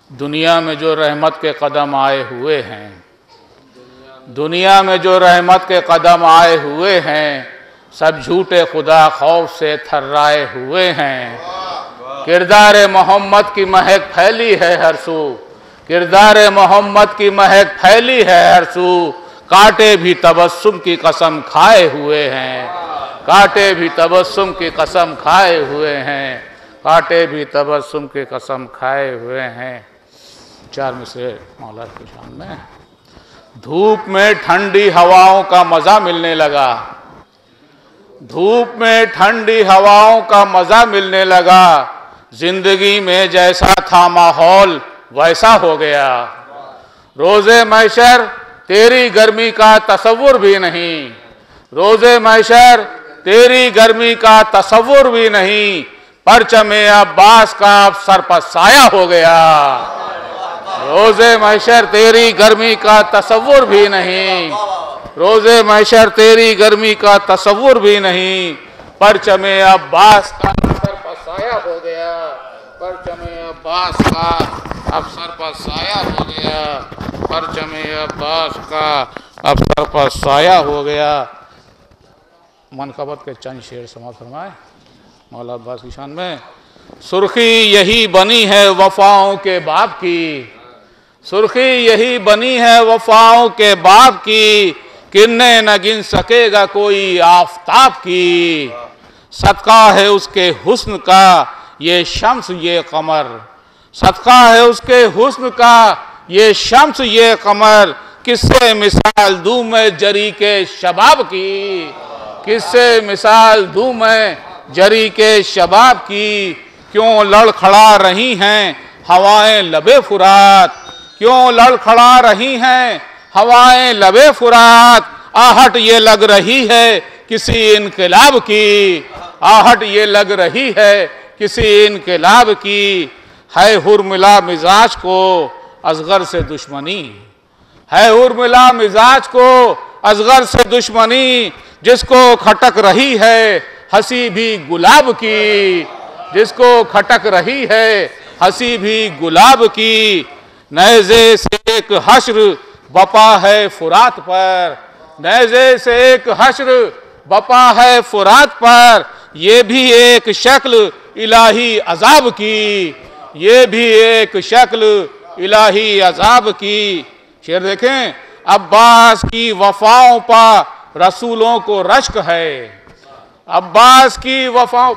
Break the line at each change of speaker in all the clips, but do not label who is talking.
दुनिया में जो रहमत के कदम आए हुए हैं, दुनिया में जो रहमत के कदम आए हुए हैं, सब झूठे खुदा खौफ से थर्राए हुए हैं। किरदार मोहम्मद की महक फैली है हर सू, किरदार मोहम्मद की महक फैली है हर सू। कांटे भी तबस्सुम की कसम खाए हुए हैं, कांटे भी तबस्सुम की कसम खाए हुए हैं, कांटे भी तबस्सुम की कसम खाए हुए हैं। चार में से मौला की शान में। धूप में ठंडी हवाओं का मजा मिलने लगा, धूप में ठंडी हवाओं का मजा मिलने लगा। जिंदगी में जैसा था माहौल वैसा हो गया। रोजे महशर तेरी गर्मी का तसव्वुर भी नहीं, रोजे महशर तेरी गर्मी का तसव्वुर भी नहीं। परचमे अब्बास का अब सर पर साया हो गया। रोजे महशर तेरी गर्मी का तसव्वुर भी नहीं, रोजे महशर तेरी गर्मी का तसव्वुर भी नहीं। परचमे अब्बास का सर पर साया हो गया, परचमे अब्बास का अब सर पर साया हो गया, परचमे अब्बास का अब सर पर साया हो गया। मनकबत के चंद शेर समाप्त फरमाए मौला अब्बास की शान में। सुर्खी यही बनी है वफाओं के बाप की, सुर्खी यही बनी है वफाओं के बाप की। किन्ने न गिन सकेगा कोई आफताब की। सदका है उसके हुस्न का ये शम्स ये कमर, सदका है उसके हुस्न का ये शम्स ये कमर। किससे मिसाल दूं मैं जरी के शबाब की, किससे मिसाल दूं मैं जरी के शबाब की। क्यों लड़खड़ा रही हैं हवाएं लबे फुरात, क्यों लड़खड़ा रही हैं हवाएं लबे फुरात। आहट ये लग रही है किसी इनकलाब की, आहट ये लग रही है किसी इनकलाब की। है हुर्मिला मिजाज को असगर से दुश्मनी, है हुर्मिला मिजाज को असगर से दुश्मनी। जिसको खटक रही है हंसी भी गुलाब की, जिसको खटक रही है हंसी भी गुलाब की। नेज़े से एक हश्र बपा है फुरात पर, नेज़े से एक हश्र बपा है फुरात पर। ये भी एक शक्ल इलाही अजाब की, ये भी एक शक्ल इलाही अजाब की। शेर देखें, अब्बास की वफाओं पर रसूलों को रश्क है, अब्बास की वफाओं।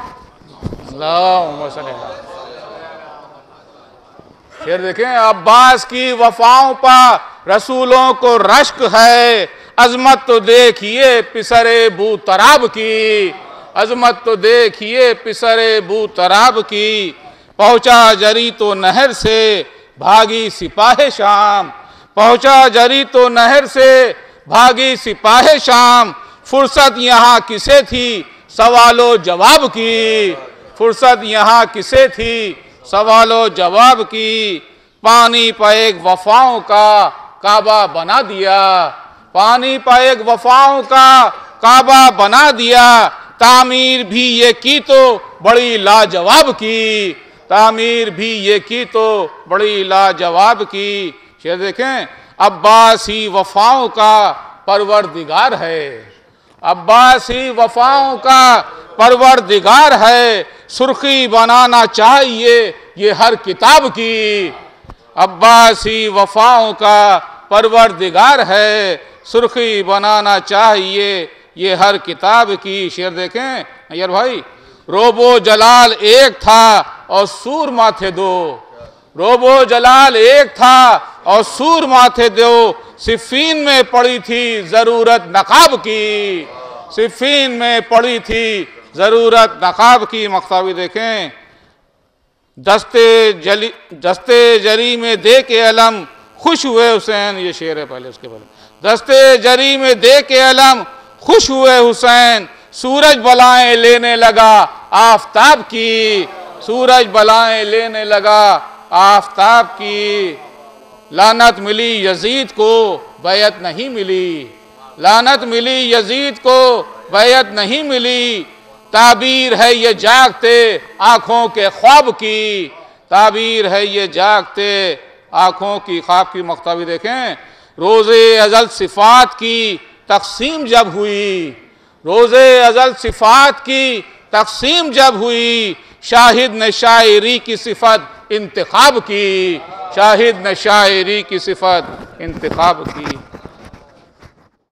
शेर देखें, अब्बास की वफाओं पर रसूलों को रश्क है। अजमत तो देखिए पिसरे बू तराब की, अजमत तो देखिए पिसरे बू तराब की। पहुंचा जरी तो नहर से भागी सिपाहे शाम, पहुंचा जरी तो नहर से भागी सिपाहे शाम। फुर्सत यहाँ किसे थी सवालो जवाब की, फुर्सत यहाँ किसे थी सवालो जवाब की। पानी पर एक वफाओं का काबा बना दिया, पानी पर एक वफाओं का काबा बना दिया। तामीर भी ये की तो बड़ी लाजवाब की, तामीर भी ये की तो बड़ी लाजवाब की। शेर देखें, अब्बास ही वफाओं का परवरदिगार है, अब्बास ही वफाओं का परवरदिगार है। सुर्खी बनाना चाहिए ये हर किताब की, अब्बास ही वफाओं का परवरदिगार है। सुर्खी बनाना चाहिए ये हर किताब की। शेर देखें अय्यर भाई, रोबो जलाल एक था और सूर माथे दो, रोबो जलाल एक था और सूर माथे दो। सिफ़ीन में पड़ी थी जरूरत नकाब की, सिफ़ीन में पड़ी थी जरूरत नकाब की। मक्ताबी देखें, दस्ते जरी में दे के अलम खुश हुए हुसैन। ये शेर है पहले, उसके पहले दस्ते जरी में दे के अलम खुश हुए हुसैन। सूरज बलाएं लेने लगा आफताब की, सूरज बलाएं लेने लगा आफताब की। लानत मिली यजीद को बैयत नहीं मिली, लानत मिली यजीद को बैयत नहीं मिली। ताबीर है ये जागते आंखों के ख्वाब की, ताबीर है ये जागते आँखों की ख्वाब की मख्ताबी देखें। रोज़े अज़ल सिफ़ात की तक़सीम जब हुई, रोज़े अज़ल सिफ़ात की तक़सीम जब हुई, शाहिद ने शायरी की सिफ़त इंतखाब की, शाहिद ने शायरी की सिफ़त इंतखाब की।